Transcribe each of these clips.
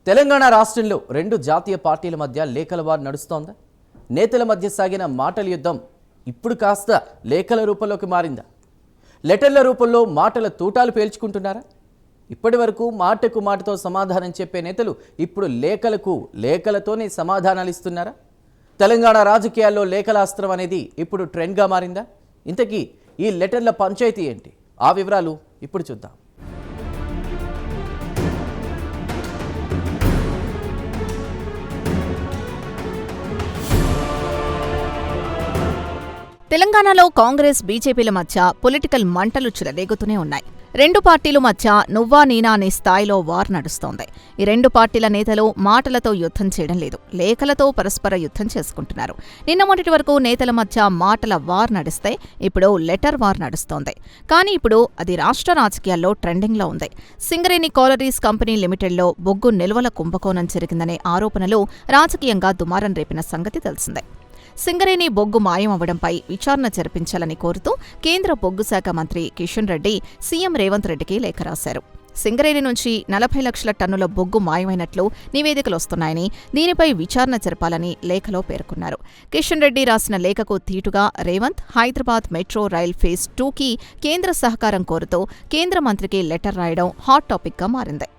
తెలంగాణ రాష్ట్రంలో రెండు జాతీయ పార్టీల మధ్య లేఖల వార్ నడుస్తోందా? నేతల మధ్య సాగిన మాటల యుద్ధం ఇప్పుడు కాస్త లేఖల రూపంలోకి మారిందా? లెటర్ల రూపంలో మాటల తూటాలు పేల్చుకుంటున్నారా? ఇప్పటి వరకు మాటకు మాటతో సమాధానం చెప్పే నేతలు ఇప్పుడు లేఖలతోనే సమాధానాలు ఇస్తున్నారా? తెలంగాణ రాజకీయాల్లో లేఖల అస్త్రం అనేది ఇప్పుడు ట్రెండ్గా మారిందా? ఇంతకీ ఈ లెటర్ల పంచాయతీ ఏంటి? ఆ వివరాలు ఇప్పుడు చూద్దాం. తెలంగాణలో కాంగ్రెస్ బీజేపీల మధ్య పొలిటికల్ మంటలు చెలరేగుతూనే ఉన్నాయి. రెండు పార్టీల మధ్య నువ్వా నేనా అనే స్థాయిలో వార్ నడుస్తోంది. ఈ రెండు పార్టీల నేతలు మాటలతో యుద్ధం చేయడం లేదు, లేఖలతో పరస్పర యుద్ధం చేసుకుంటున్నారు. నిన్న మొన్నటి వరకు నేతల మధ్య మాటల వార్ నడిస్తే ఇప్పుడు లెటర్ వార్ నడుస్తోంది. కానీ ఇప్పుడు అది రాష్ట్ర రాజకీయాల్లో ట్రెండింగ్లో ఉంది. సింగరేణి కాలరీస్ కంపెనీ లిమిటెడ్లో బొగ్గు నిల్వల కుంభకోణం జరిగిందనే ఆరోపణలు రాజకీయంగా దుమారం రేపిన సంగతి తెలిసిందే. సింగరేణి బొగ్గు మాయం అవ్వడంపై విచారణ జరిపించాలని కోరుతూ కేంద్ర బొగ్గు శాఖ మంత్రి కిషన్ రెడ్డి సీఎం రేవంత్ రెడ్డికి లేఖ రాశారు. సింగరేణి నుంచి 40 లక్షల టన్నుల బొగ్గు మాయమైనట్లు నివేదికలొస్తున్నాయని, దీనిపై విచారణ జరపాలని లేఖలో పేర్కొన్నారు. కిషన్ రెడ్డి రాసిన లేఖకు తీటుగా Revanth Hyderabad metro rail phase 2కి కేంద్ర సహకారం కోరుతూ కేంద్ర మంత్రికి లెటర్ రాయడం హాట్ టాపిక్గా మారింది.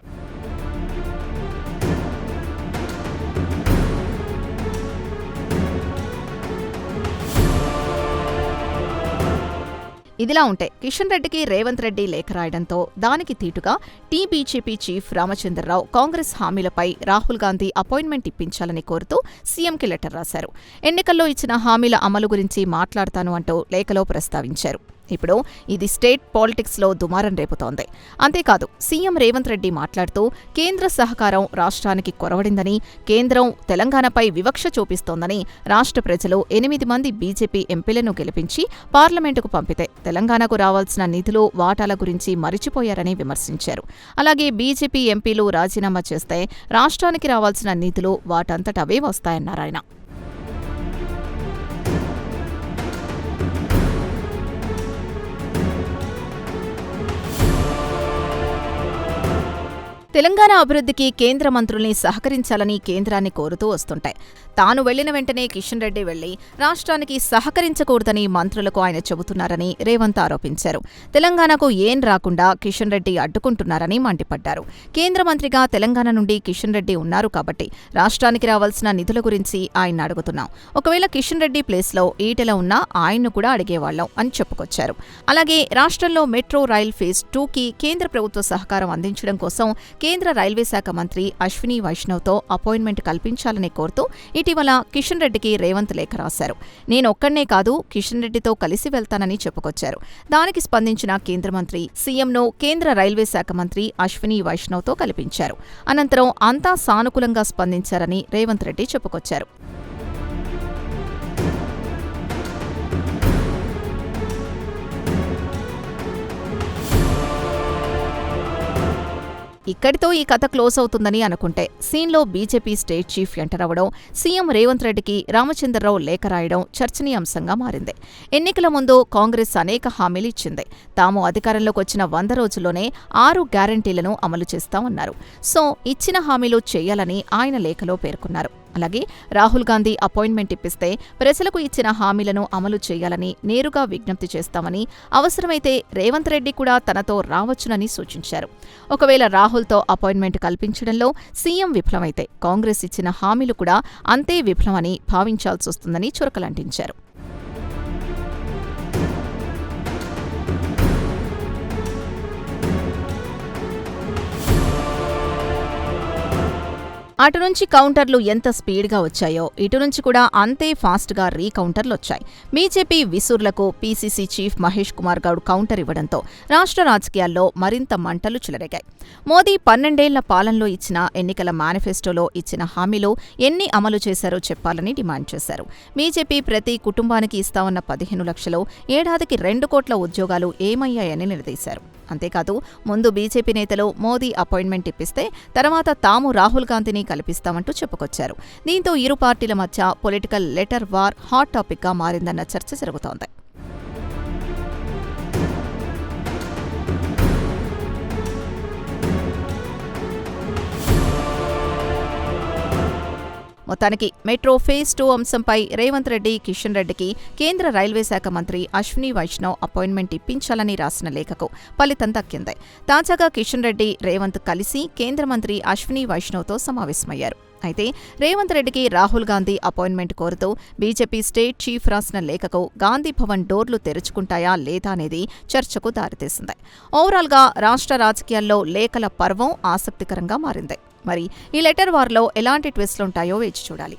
ఇదిలా ఉంటే కిషన్ రెడ్డికి రేవంత్ రెడ్డి లేఖ రాయడంతో దానికి తీటుగా బీజేపీ చీఫ్ రామచంద్రరావు కాంగ్రెస్ హామీలపై రాహుల్ గాంధీ అపాయింట్మెంట్ ఇప్పించాలని కోరుతూ సీఎంకి లెటర్ రాశారు. ఎన్నికల్లో ఇచ్చిన హామీల అమలు గురించి మాట్లాడతాను అంటూ లేఖలో ప్రస్తావించారు. ఇప్పుడు ఇది స్టేట్ పాలిటిక్స్లో దుమారం రేపుతోంది. అంతేకాదు సీఎం రేవంత్ రెడ్డి మాట్లాడుతూ కేంద్ర సహకారం రాష్ట్రానికి కొరవడిందని, కేంద్రం తెలంగాణపై వివక్ష చూపిస్తోందని, రాష్ట్ర ప్రజలు 8 మంది బీజేపీ ఎంపీలను గెలిపించి పార్లమెంటుకు పంపితే తెలంగాణకు రావాల్సిన నిధులు, వాటాల గురించి మరిచిపోయారని విమర్శించారు. అలాగే బీజేపీ ఎంపీలు రాజీనామా చేస్తే రాష్ట్రానికి రావాల్సిన నిధులు వాటంతటవే వస్తాయన్నారాయన. తెలంగాణ అభివృద్ధికి కేంద్ర మంత్రుల్ని సహకరించాలని కేంద్రాన్ని కోరుతూ వస్తుంటాయి. తాను వెళ్లిన వెంటనే కిషన్ రెడ్డి వెళ్లి రాష్ట్రానికి సహకరించకూడదని మంత్రులకు ఆయన చెబుతున్నారని రేవంత్ ఆరోపించారు. తెలంగాణకు ఏం రాకుండా కిషన్ రెడ్డి అడ్డుకుంటున్నారని మండిపడ్డారు. కేంద్ర మంత్రిగా తెలంగాణ నుండి కిషన్ రెడ్డి ఉన్నారు కాబట్టి రాష్ట్రానికి రావాల్సిన నిధుల గురించి ఆయన అడుగుతున్నాం. ఒకవేళ కిషన్ రెడ్డి ప్లేస్లో ఈటెల ఉన్నా ఆయన్ను కూడా అడిగేవాళ్లం అని చెప్పుకొచ్చారు. అలాగే రాష్ట్రంలో మెట్రో రైల్ ఫేజ్ 2కి కేంద్ర ప్రభుత్వ సహకారం అందించడం కోసం కేంద్ర రైల్వే శాఖ మంత్రి అశ్విని వైష్ణవ్తో అపాయింట్మెంట్ కల్పించాలని కోరుతూ ఇటీవల కిషన్ రెడ్డికి రేవంత్ లేఖ రాశారు. నేనొక్కడే కాదు, కిషన్ రెడ్డితో కలిసి వెళ్తానని చెప్పుకొచ్చారు. దానికి స్పందించిన కేంద్ర మంత్రి సీఎంను కేంద్ర రైల్వే శాఖ మంత్రి అశ్విని వైష్ణవ్తో కల్పించారు. అనంతరం అంతా సానుకూలంగా స్పందించారని రేవంత్ రెడ్డి చెప్పుకొచ్చారు. ఇక్కడితో ఈ కథ క్లోజ్ అవుతుందని అనుకుంటే సీన్లో బీజేపీ స్టేట్ చీఫ్ ఎంటర్ అవ్వడం, సీఎం రేవంత్ రెడ్డికి రామచంద్రరావు లేఖ రాయడం చర్చనీయాంశంగా మారింది. ఎన్నికల ముందు కాంగ్రెస్ అనేక హామీలు ఇచ్చింది. తాము అధికారంలోకి వచ్చిన 100 రోజుల్లోనే 6 గ్యారంటీలను అమలు చేస్తామన్నారు. సో ఇచ్చిన హామీలు చేయాలని ఆయన లేఖలో పేర్కొన్నారు. అలాగే రాహుల్ గాంధీ అపాయింట్మెంట్ ఇప్పిస్తే ప్రజలకు ఇచ్చిన హామీలను అమలు చేయాలని నేరుగా విజ్ఞప్తి చేస్తామని, అవసరమైతే రేవంత్ రెడ్డి కూడా తనతో రావచ్చునని సూచించారు. ఒకవేళ రాహుల్తో అపాయింట్మెంట్ కల్పించడంలో సీఎం విఫలమైతే కాంగ్రెస్ ఇచ్చిన హామీలు కూడా అంతే విఫలమని భావించాల్సొస్తుందని చురకలంటించారు. అటు నుంచి కౌంటర్లు ఎంత స్పీడ్గా వచ్చాయో ఇటు నుంచి కూడా అంతే ఫాస్ట్గా రీకౌంటర్లొచ్చాయి. బీజేపీ విసూర్లకు PCC chief Mahesh Kumar Goud counter ఇవ్వడంతో రాష్ట్ర రాజకీయాల్లో మరింత మంటలు చెలరేగాయి. మోదీ 12 ఏళ్ల పాలనలో ఇచ్చిన ఎన్నికల మేనిఫెస్టోలో ఇచ్చిన హామీలు ఎన్ని అమలు చేశారో చెప్పాలని డిమాండ్ చేశారు. బీజేపీ ప్రతి కుటుంబానికి ఇస్తామన్న 15 లక్షలు, ఏడాదికి 2 కోట్ల ఉద్యోగాలు ఏమయ్యాయని నిలదీశారు. అంతేకాదు ముందు బీజేపీ నేతలు మోదీ అపాయింట్మెంట్ ఇప్పిస్తే తర్వాత తాము రాహుల్ గాంధీని కల్పిస్తామంటూ చెప్పుకొచ్చారు. దీంతో ఇరు పార్టీల మధ్య పొలిటికల్ లెటర్ వార్ హాట్ టాపిక్గా మారిందన్న చర్చ జరుగుతోంది. మొత్తానికి మెట్రో ఫేజ్ 2 అంశంపై రేవంత్ రెడ్డి, కిషన్ రెడ్డికి కేంద్ర రైల్వే శాఖ మంత్రి అశ్విని వైష్ణవ్ అపాయింట్మెంట్ ఇప్పించాలని రాసిన లేఖకు ఫలితం దక్కింది. తాజాగా కిషన్ రెడ్డి, రేవంత్ కలిసి కేంద్ర మంత్రి అశ్విని వైష్ణవ్తో సమావేశమయ్యారు. అయితే రేవంత్ రెడ్డికి రాహుల్ గాంధీ అపాయింట్మెంట్ కోరుతూ బీజేపీ స్టేట్ చీఫ్ రాసిన లేఖకు గాంధీ భవన్ డోర్లు తెరుచుకుంటాయా లేదా అనేది చర్చకు దారితీసింది. ఓవరాల్గా రాష్ట్ర రాజకీయాల్లో లేఖల పర్వం ఆసక్తికరంగా మారింది. మరి ఈ లెటర్ వార్లో ఎలాంటి ట్విస్టులుంటాయో వేచి చూడాలి.